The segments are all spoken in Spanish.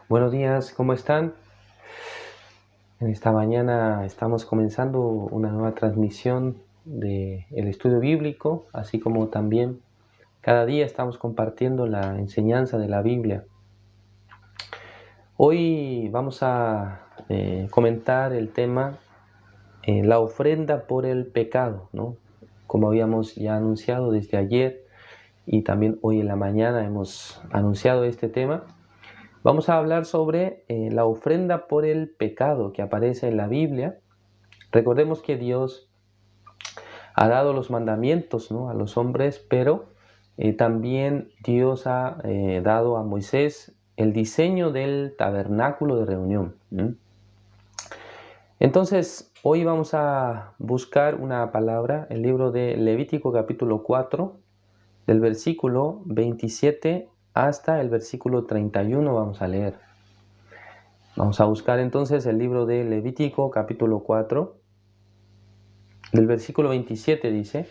Buenos días, ¿cómo están? En esta mañana estamos comenzando una nueva transmisión del estudio bíblico, así como también cada día estamos compartiendo la enseñanza de la Biblia. Hoy vamos a comentar el tema la ofrenda por el pecado, ¿no? Como habíamos ya anunciado desde ayer y también hoy en la mañana hemos anunciado este tema. Vamos a hablar sobre la ofrenda por el pecado que aparece en la Biblia. Recordemos que Dios ha dado los mandamientos, ¿no?, a los hombres, pero también Dios ha dado a Moisés el diseño del tabernáculo de reunión. Entonces, hoy vamos a buscar una palabra, el libro de Levítico capítulo 4, del versículo 27 hasta el versículo 31 vamos a leer. Vamos a buscar entonces el libro de Levítico capítulo 4, del versículo 27 dice: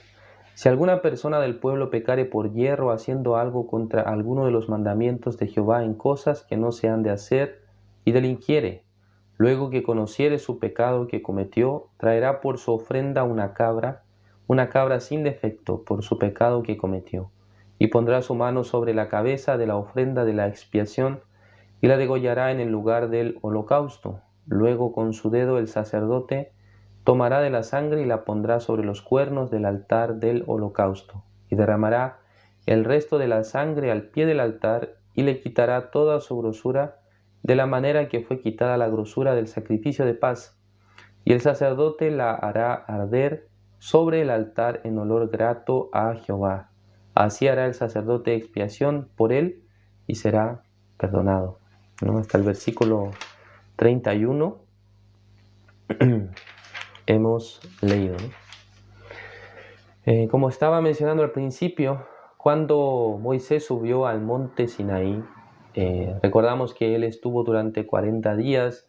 Si alguna persona del pueblo pecare por yerro haciendo algo contra alguno de los mandamientos de Jehová en cosas que no se han de hacer, y delinquiere, luego que conociere su pecado que cometió, traerá por su ofrenda una cabra sin defecto por su pecado que cometió, y pondrá su mano sobre la cabeza de la ofrenda de la expiación, y la degollará en el lugar del holocausto. Luego con su dedo el sacerdote tomará de la sangre y la pondrá sobre los cuernos del altar del holocausto, y derramará el resto de la sangre al pie del altar, y le quitará toda su grosura, de la manera que fue quitada la grosura del sacrificio de paz. Y el sacerdote la hará arder sobre el altar en olor grato a Jehová. Así hará el sacerdote expiación por él, y será perdonado, ¿no? Hasta el versículo 31 hemos leído, ¿no? Como estaba mencionando al principio, cuando Moisés subió al monte Sinaí, recordamos que él estuvo durante 40 días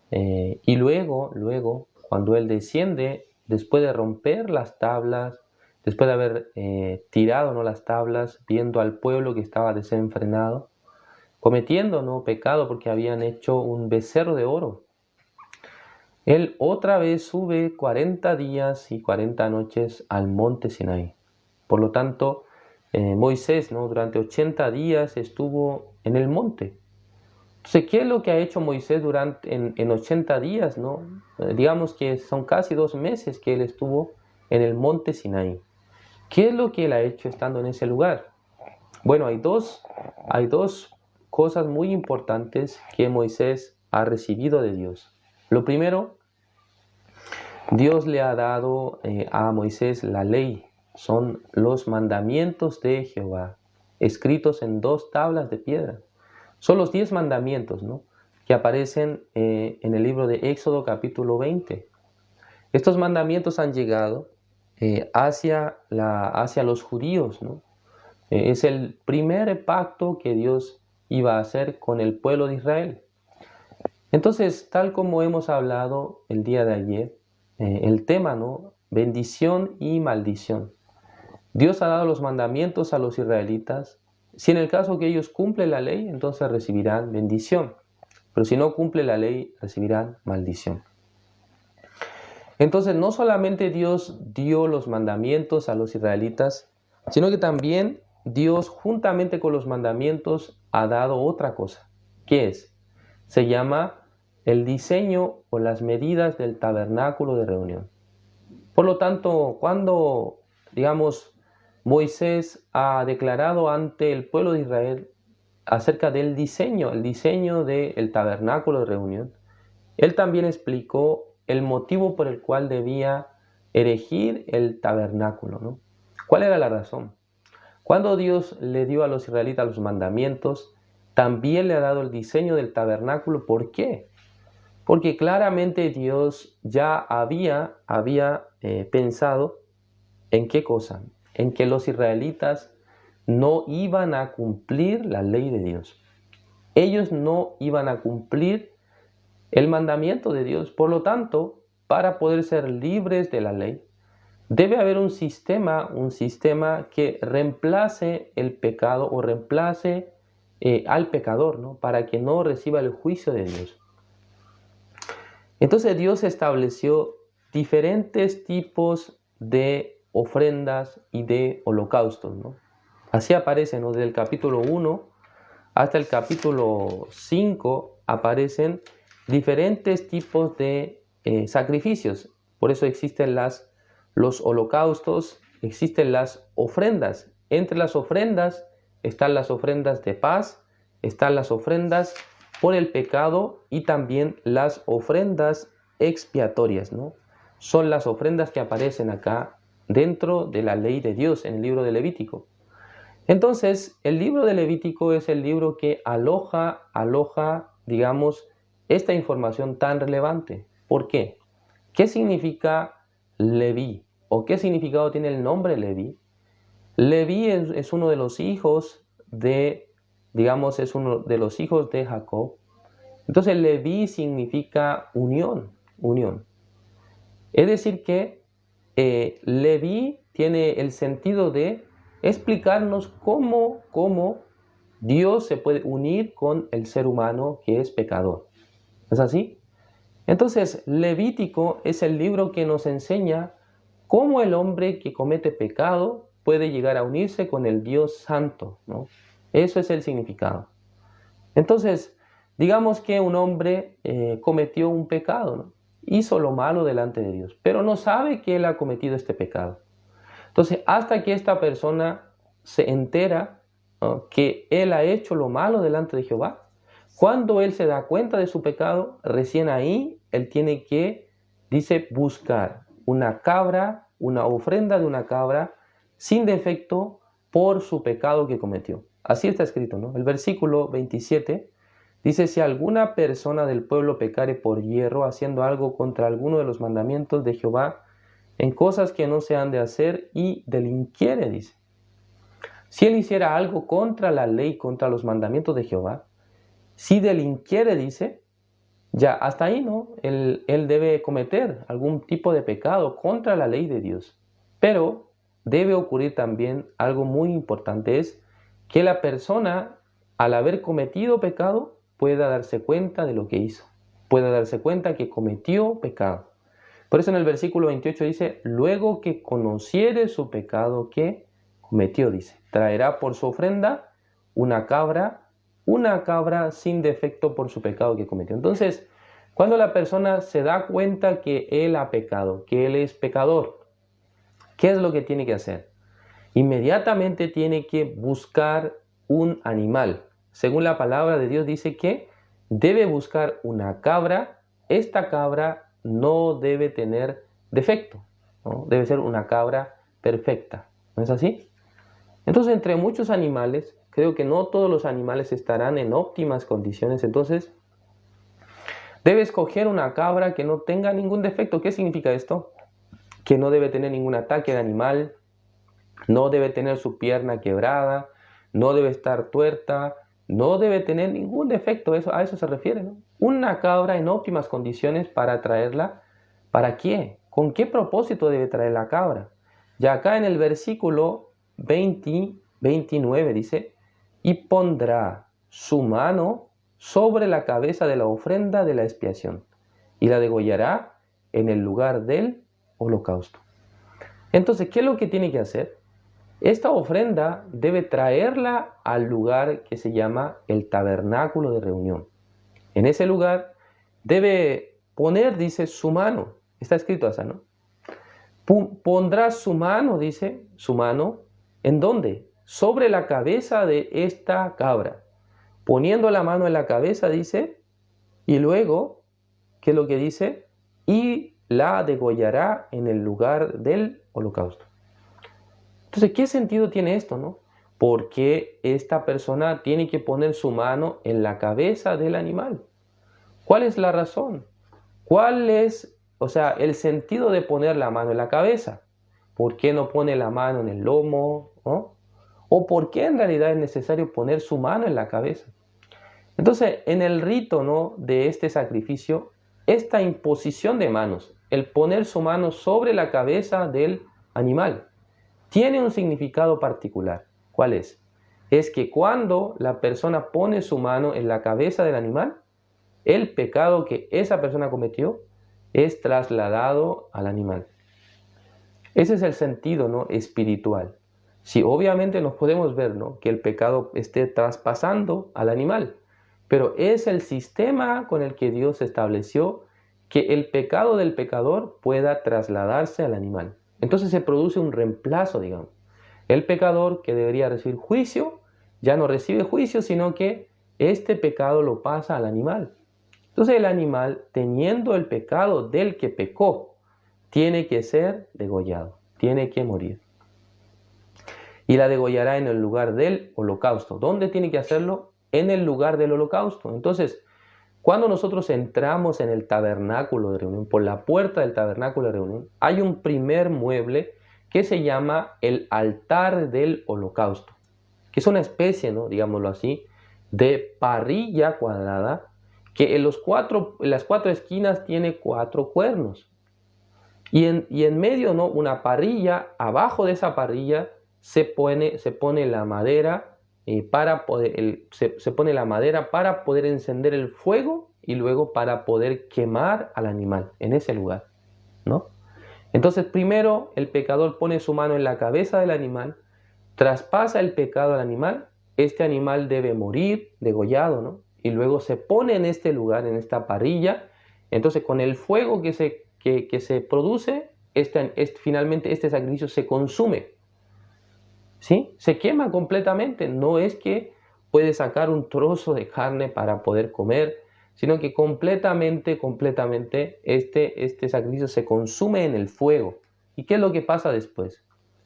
y luego, cuando él desciende, después de romper las tablas, después de haber tirado, ¿no?, las tablas, viendo al pueblo que estaba desenfrenado, cometiendo, ¿no?, pecado porque habían hecho un becerro de oro, él otra vez sube 40 días y 40 noches al monte Sinaí. Por lo tanto, Moisés, ¿no?, durante 80 días estuvo en el monte. Entonces, ¿qué es lo que ha hecho Moisés en 80 días, ¿no? Digamos que son casi 2 meses que él estuvo en el monte Sinaí. ¿Qué es lo que él ha hecho estando en ese lugar? Bueno, hay dos cosas muy importantes que Moisés ha recibido de Dios. Lo primero, Dios le ha dado a Moisés la ley, son los mandamientos de Jehová, escritos en 2 tablas de piedra. Son los 10 mandamientos, ¿no?, que aparecen en el libro de Éxodo capítulo 20. Estos mandamientos han llegado hacia los judíos, ¿no? Es el primer pacto que Dios iba a hacer con el pueblo de Israel. Entonces, tal como hemos hablado el día de ayer, el tema, ¿no?, bendición y maldición. Dios ha dado los mandamientos a los israelitas. Si en el caso que ellos cumplen la ley, entonces recibirán bendición. Pero si no cumplen la ley, recibirán maldición. Entonces, no solamente Dios dio los mandamientos a los israelitas, sino que también Dios, juntamente con los mandamientos, ha dado otra cosa. ¿Qué es? Se llama el diseño o las medidas del tabernáculo de reunión. Por lo tanto, cuando, digamos, Moisés ha declarado ante el pueblo de Israel acerca del diseño, el diseño del tabernáculo de reunión, él también explicó el motivo por el cual debía erigir el tabernáculo, ¿no? ¿Cuál era la razón? Cuando Dios le dio a los israelitas los mandamientos, también le ha dado el diseño del tabernáculo. ¿Por qué? Porque claramente Dios ya había pensado en qué cosa, en que los israelitas no iban a cumplir la ley de Dios. Ellos no iban a cumplir el mandamiento de Dios. Por lo tanto, para poder ser libres de la ley, debe haber un sistema que reemplace el pecado o reemplace al pecador, ¿no? Para que no reciba el juicio de Dios. Entonces Dios estableció diferentes tipos de ofrendas y de holocaustos, ¿no? Así aparece, ¿no? Desde el capítulo 1 hasta el capítulo 5 aparecen diferentes tipos de sacrificios. Por eso existen los holocaustos, existen las ofrendas. Entre las ofrendas están las ofrendas de paz, están las ofrendas por el pecado y también las ofrendas expiatorias, ¿no? Son las ofrendas que aparecen acá dentro de la ley de Dios en el libro de Levítico. Entonces, el libro de Levítico es el libro que aloja, digamos, esta información tan relevante. ¿Por qué? ¿Qué significa Leví? ¿O qué significado tiene el nombre Leví? Leví es uno de los hijos de, digamos, es uno de los hijos de Jacob. Entonces, Leví significa unión. Es decir que Leví tiene el sentido de explicarnos cómo Dios se puede unir con el ser humano que es pecador. ¿Es así? Entonces, Levítico es el libro que nos enseña cómo el hombre que comete pecado puede llegar a unirse con el Dios Santo, ¿no? Eso es el significado. Entonces, digamos que un hombre cometió un pecado, ¿no? Hizo lo malo delante de Dios, pero no sabe que él ha cometido este pecado. Entonces, hasta que esta persona se entera, ¿no?, que él ha hecho lo malo delante de Jehová, cuando él se da cuenta de su pecado, recién ahí él tiene que, dice, buscar una cabra, una ofrenda de una cabra sin defecto por su pecado que cometió. Así está escrito, ¿no? El versículo 27 dice: si alguna persona del pueblo pecare por hierro, haciendo algo contra alguno de los mandamientos de Jehová, en cosas que no se han de hacer, y delinquiere, dice. Si él hiciera algo contra la ley, contra los mandamientos de Jehová, si delinquiere, dice, ya hasta ahí, ¿no? Él debe cometer algún tipo de pecado contra la ley de Dios. Pero debe ocurrir también algo muy importante, es que la persona, al haber cometido pecado, pueda darse cuenta de lo que hizo, pueda darse cuenta que cometió pecado. Por eso en el versículo 28 dice: luego que conociere su pecado que cometió, dice, traerá por su ofrenda una cabra sin defecto por su pecado que cometió. Entonces, cuando la persona se da cuenta que él ha pecado, que él es pecador, ¿qué es lo que tiene que hacer? Inmediatamente tiene que buscar un animal. Según la palabra de Dios dice que debe buscar una cabra. Esta cabra no debe tener defecto, ¿no? Debe ser una cabra perfecta. ¿No es así? Entonces, entre muchos animales, creo que no todos los animales estarán en óptimas condiciones. Entonces, debe escoger una cabra que no tenga ningún defecto. ¿Qué significa esto? Que no debe tener ningún ataque de animal, no debe tener su pierna quebrada, no debe estar tuerta, no debe tener ningún defecto. A eso se refiere, ¿no? Una cabra en óptimas condiciones para traerla. ¿Para qué? ¿Con qué propósito debe traer la cabra? Ya acá en el versículo 29 dice: y pondrá su mano sobre la cabeza de la ofrenda de la expiación y la degollará en el lugar del holocausto. Entonces, ¿qué es lo que tiene que hacer? Esta ofrenda debe traerla al lugar que se llama el tabernáculo de reunión. En ese lugar debe poner, dice, su mano. Está escrito así, ¿no? Pondrá su mano, dice, su mano, ¿en dónde? Sobre la cabeza de esta cabra. Poniendo la mano en la cabeza, dice, y luego, ¿qué es lo que dice? Y la degollará en el lugar del holocausto. Entonces, ¿qué sentido tiene esto, no? Porque esta persona tiene que poner su mano en la cabeza del animal. ¿Cuál es la razón? ¿Cuál es, el sentido de poner la mano en la cabeza? ¿Por qué no pone la mano en el lomo, ¿no? ¿O por qué en realidad es necesario poner su mano en la cabeza? Entonces, en el rito, ¿no?, de este sacrificio, esta imposición de manos, el poner su mano sobre la cabeza del animal, tiene un significado particular. ¿Cuál es? es que cuando la persona pone su mano en la cabeza del animal, el pecado que esa persona cometió es trasladado al animal. Ese es el sentido, ¿no?, espiritual. Sí, obviamente nos podemos ver, ¿no?, que el pecado esté traspasando al animal, pero es el sistema con el que Dios estableció que el pecado del pecador pueda trasladarse al animal. Entonces se produce un reemplazo, digamos. El pecador que debería recibir juicio, ya no recibe juicio, sino que este pecado lo pasa al animal. Entonces el animal, teniendo el pecado del que pecó, tiene que ser degollado, tiene que morir. Y la degollará en el lugar del holocausto. ¿Dónde tiene que hacerlo? En el lugar del holocausto. Entonces, cuando nosotros entramos en el tabernáculo de reunión, por la puerta del tabernáculo de reunión, hay un primer mueble que se llama el altar del holocausto, que es una especie, ¿no?, digámoslo así, de parrilla cuadrada que en las cuatro esquinas tiene 4 cuernos. Y en medio, ¿no?, una parrilla. Abajo de esa parrilla se pone la madera se pone la madera para poder encender el fuego y luego para poder quemar al animal en ese lugar, ¿no? Entonces primero el pecador pone su mano en la cabeza del animal, traspasa el pecado al animal, este animal debe morir degollado, ¿no? Y luego se pone en este lugar, en esta parrilla. Entonces con el fuego que se produce, finalmente este sacrificio se consume, ¿sí? Se quema completamente. No es que puede sacar un trozo de carne para poder comer, sino que completamente este sacrificio se consume en el fuego. ¿Y qué es lo que pasa después?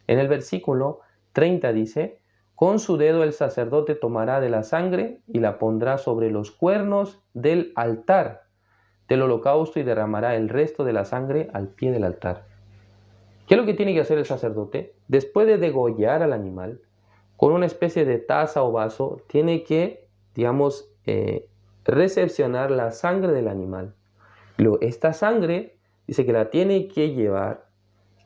En el versículo 30 dice: con su dedo el sacerdote tomará de la sangre y la pondrá sobre los cuernos del altar del holocausto y derramará el resto de la sangre al pie del altar. ¿Qué es lo que tiene que hacer el sacerdote? Después de degollar al animal, con una especie de taza o vaso, tiene que, digamos, recepcionar la sangre del animal. Luego, esta sangre dice que la tiene que llevar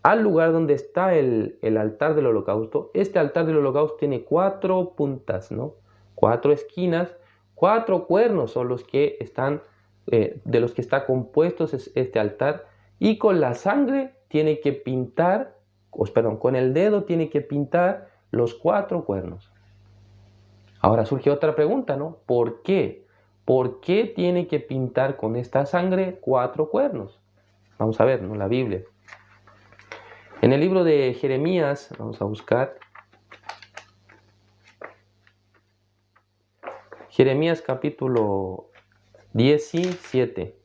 al lugar donde está el altar del holocausto. Este altar del holocausto tiene 4 puntas, ¿no? 4 esquinas, 4 cuernos son los que están, de los que está compuesto este altar, y con la sangre tiene que pintar, con el dedo tiene que pintar los 4 cuernos. Ahora surge otra pregunta, ¿no? ¿Por qué? ¿Por qué tiene que pintar con esta sangre 4 cuernos? Vamos a ver, ¿no?, la Biblia. En el libro de Jeremías, vamos a buscar Jeremías capítulo 17,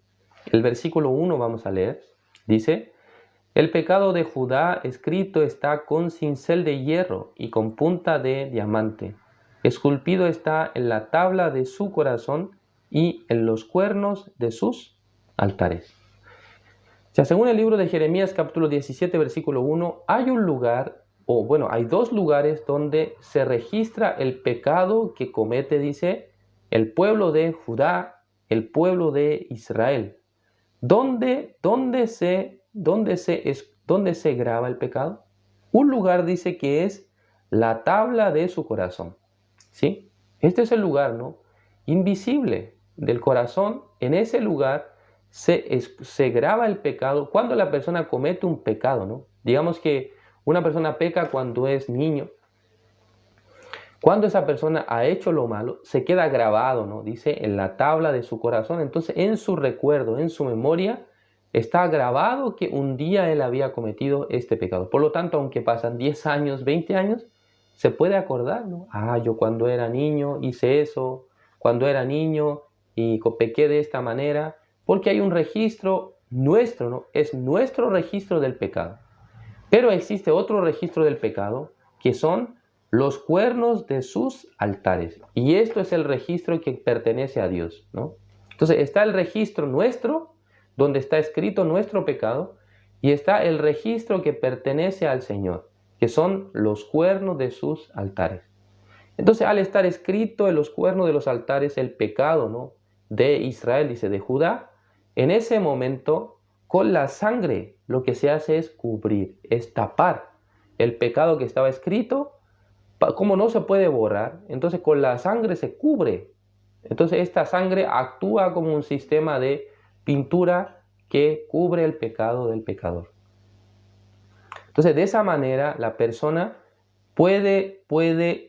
el versículo 1 vamos a leer. Dice: el pecado de Judá escrito está con cincel de hierro y con punta de diamante. Esculpido está en la tabla de su corazón y en los cuernos de sus altares. O sea, según el libro de Jeremías capítulo 17, versículo 1, hay un lugar, hay 2 lugares donde se registra el pecado que comete, dice, el pueblo de Judá, el pueblo de Israel. ¿Dónde se graba el pecado? Un lugar dice que es la tabla de su corazón, ¿sí? Este es el lugar, ¿no?, invisible del corazón. En ese lugar se graba el pecado cuando la persona comete un pecado, ¿no? Digamos que una persona peca cuando es niño. Cuando esa persona ha hecho lo malo, se queda grabado, ¿no?, dice, en la tabla de su corazón. Entonces, en su recuerdo, en su memoria, está grabado que un día él había cometido este pecado. Por lo tanto, aunque pasan 10 años, 20 años, se puede acordar, ¿no? Yo cuando era niño hice eso, cuando era niño y pequé de esta manera, porque hay un registro nuestro, ¿no? Es nuestro registro del pecado. Pero existe otro registro del pecado, que son los cuernos de sus altares. Y esto es el registro que pertenece a Dios, ¿no? Entonces está el registro nuestro, donde está escrito nuestro pecado, y está el registro que pertenece al Señor, que son los cuernos de sus altares. Entonces, al estar escrito en los cuernos de los altares el pecado, ¿no?, de Israel, dice, de Judá, en ese momento, con la sangre, lo que se hace es cubrir, es tapar el pecado que estaba escrito Como no se puede borrar, entonces con la sangre se cubre. Entonces esta sangre actúa como un sistema de pintura que cubre el pecado del pecador. Entonces de esa manera la persona puede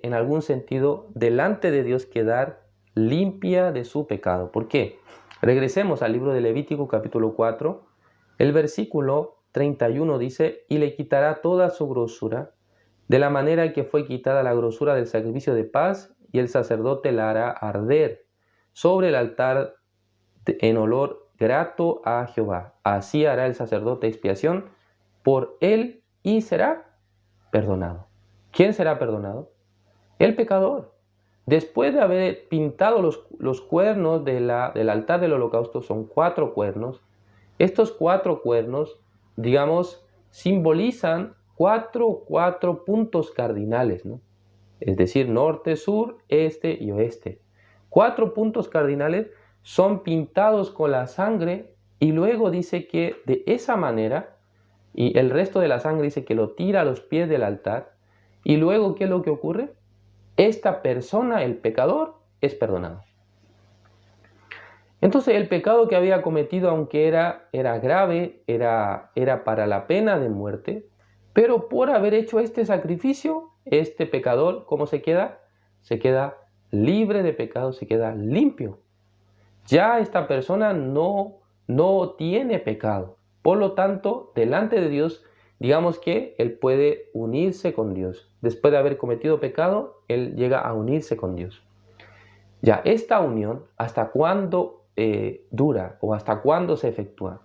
en algún sentido delante de Dios quedar limpia de su pecado. ¿Por qué? Regresemos al libro de Levítico capítulo 4. El versículo 31 dice: y le quitará toda su grosura, de la manera que fue quitada la grosura del sacrificio de paz, y el sacerdote la hará arder sobre el altar en olor grato a Jehová. Así hará el sacerdote expiación por él y será perdonado. ¿Quién será perdonado? El pecador. Después de haber pintado los cuernos del altar del holocausto, son 4 cuernos. Estos 4 cuernos, digamos, simbolizan cuatro puntos cardinales, ¿no? Es decir, norte, sur, este y oeste. 4 puntos cardinales son pintados con la sangre, y luego dice que de esa manera, y el resto de la sangre dice que lo tira a los pies del altar, y luego, ¿qué es lo que ocurre? Esta persona, el pecador, es perdonado. Entonces el pecado que había cometido, aunque era grave, era para la pena de muerte, pero por haber hecho este sacrificio, este pecador, ¿cómo se queda? Se queda libre de pecado, se queda limpio. Ya esta persona no tiene pecado. Por lo tanto, delante de Dios, digamos que él puede unirse con Dios. Después de haber cometido pecado, él llega a unirse con Dios. Ya, esta unión, ¿hasta cuándo dura o hasta cuándo se efectúa?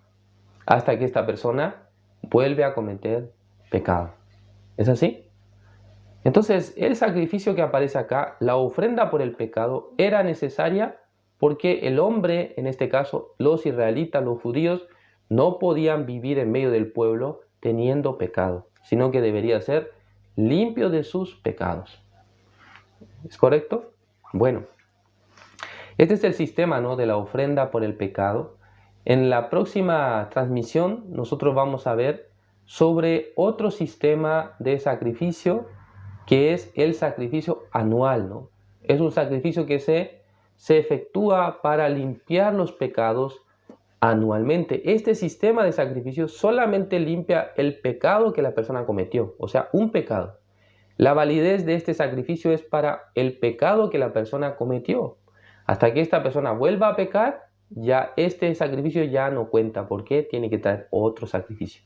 Hasta que esta persona vuelve a cometer pecado. ¿Es así? Entonces, el sacrificio que aparece acá, la ofrenda por el pecado, era necesaria porque el hombre, en este caso los israelitas, los judíos, no podían vivir en medio del pueblo teniendo pecado, sino que debería ser limpio de sus pecados. ¿Es correcto? Bueno, este es el sistema, ¿no?, de la ofrenda por el pecado. En la próxima transmisión nosotros vamos a ver sobre otro sistema de sacrificio, que es el sacrificio anual, ¿no? Es un sacrificio que se efectúa para limpiar los pecados anualmente. Este sistema de sacrificio solamente limpia el pecado que la persona cometió, o sea, un pecado. La validez de este sacrificio es para el pecado que la persona cometió. Hasta que esta persona vuelva a pecar, ya este sacrificio ya no cuenta, porque tiene que traer otro sacrificio.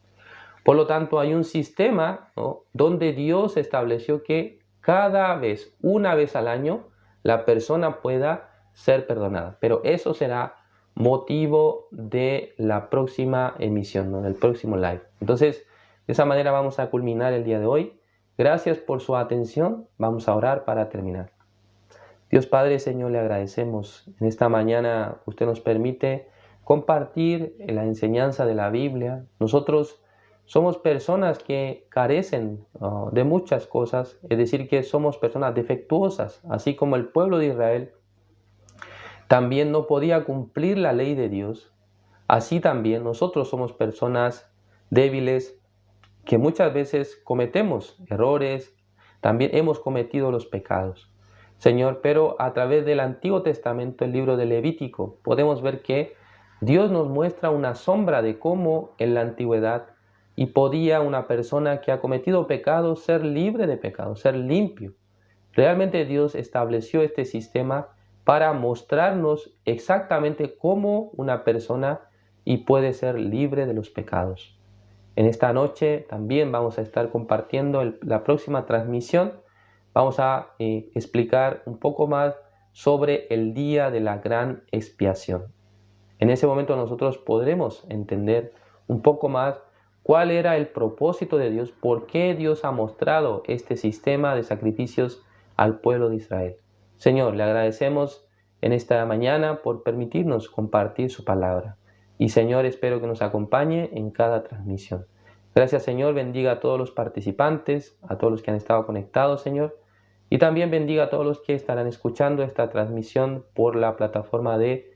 Por lo tanto, hay un sistema, ¿no?, donde Dios estableció que cada vez, una vez al año, la persona pueda ser perdonada. Pero eso será motivo de la próxima emisión, ¿no?, del próximo live. Entonces, de esa manera vamos a culminar el día de hoy. Gracias por su atención. Vamos a orar para terminar. Dios Padre, Señor, le agradecemos. En esta mañana usted nos permite compartir la enseñanza de la Biblia. Nosotros somos personas que carecen de muchas cosas, es decir, que somos personas defectuosas, así como el pueblo de Israel también no podía cumplir la ley de Dios. Así también nosotros somos personas débiles que muchas veces cometemos errores, también hemos cometido los pecados. Señor, pero a través del Antiguo Testamento, el libro de Levítico, podemos ver que Dios nos muestra una sombra de cómo en la antigüedad y podía una persona que ha cometido pecado ser libre de pecado, ser limpio. Realmente Dios estableció este sistema para mostrarnos exactamente cómo una persona y puede ser libre de los pecados. En esta noche también vamos a estar compartiendo la próxima transmisión. Vamos a explicar un poco más sobre el día de la gran expiación. En ese momento nosotros podremos entender un poco más cuál era el propósito de Dios, por qué Dios ha mostrado este sistema de sacrificios al pueblo de Israel. Señor, le agradecemos en esta mañana por permitirnos compartir su palabra. Y Señor, espero que nos acompañe en cada transmisión. Gracias, Señor, bendiga a todos los participantes, a todos los que han estado conectados, Señor. Y también bendiga a todos los que estarán escuchando esta transmisión por la plataforma de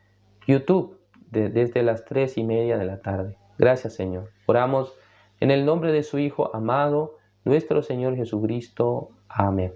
YouTube desde las 3:30 de la tarde. Gracias, Señor. Oramos en el nombre de su Hijo amado, nuestro Señor Jesucristo. Amén.